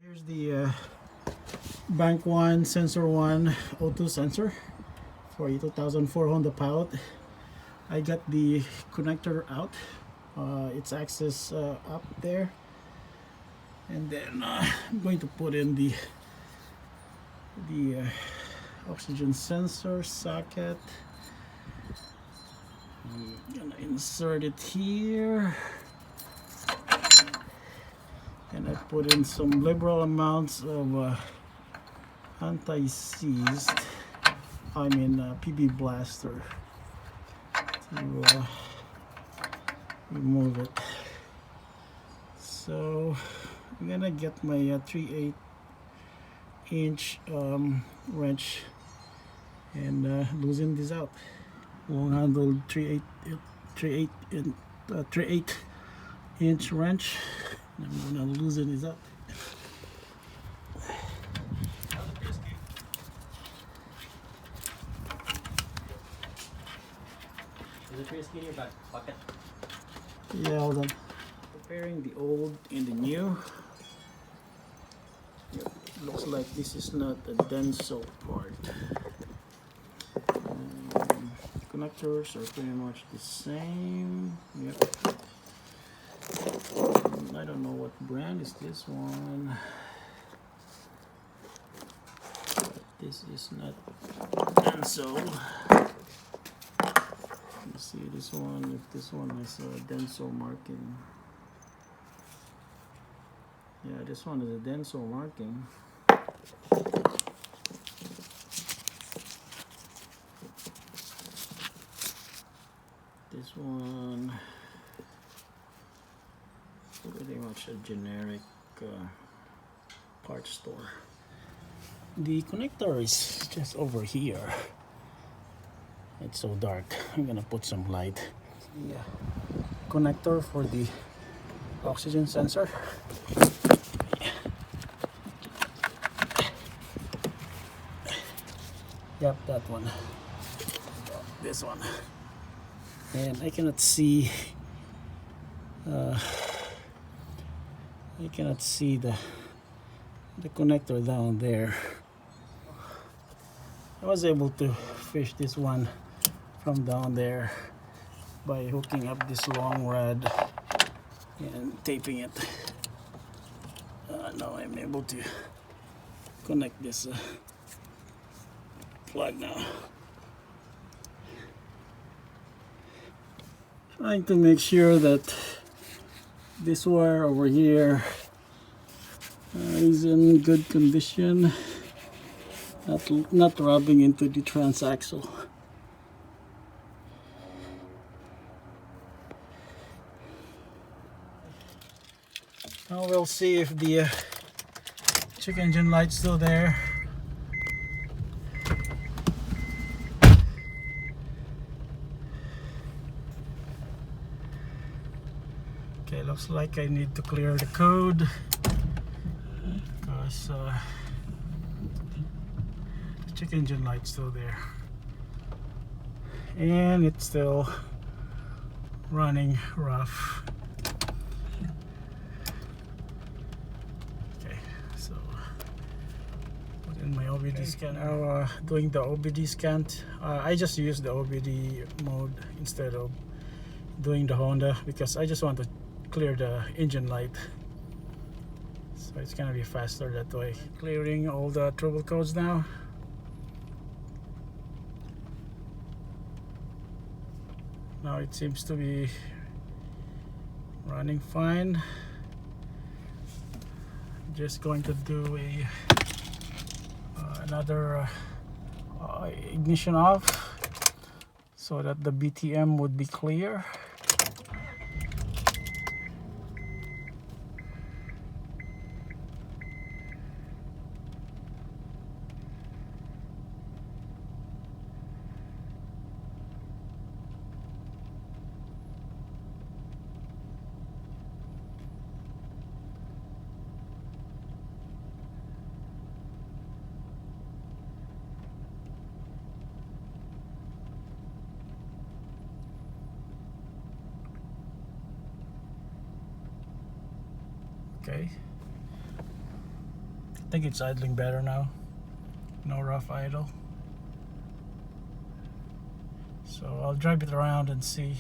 Here's the Bank 1 Sensor 1 O2 sensor for a 2004 Honda Pilot. I got the connector out, its access up there, and then I'm going to put in the oxygen sensor socket. I'm gonna insert it here, and I put in some liberal amounts of anti-seized, PB blaster to remove it. So I'm gonna get my 3/8 inch wrench and loosen this out. Long handled 3/8 inch wrench. I'm gonna loosen this up. Is the tree in your back pocket? Yeah, hold on. Comparing the old and the new. Yep, looks like this is not a denso part. Connectors are pretty much the same. Yep. I don't know what brand is this one. But this is not denso. Let's see this one, if this one has a denso marking. Yeah, this one is a denso marking. This one pretty much a generic parts store. The connector is just over here. It's so dark. I'm gonna put some light. The connector for the oxygen sensor. Yep, that one. This one. And I cannot see the connector down there. I was able to fish this one from down there by hooking up this long rod and taping it. Now I'm able to connect this plug now. Trying to make sure that this wire over here is in good condition, not rubbing into the transaxle. Now we'll see if the check engine light's still there. Okay, looks like I need to clear the code because the check engine light's still there and it's still running rough. Okay, so put in my OBD scan. Now doing the OBD scan. I just use the OBD mode instead of doing the Honda because I just want to clear the engine light, so it's gonna be faster that way. Clearing all the trouble codes now. Now it seems to be running fine. Just going to do another ignition off so that the BTM would be clear. Okay, I think it's idling better now. No rough idle. So I'll drive it around and see.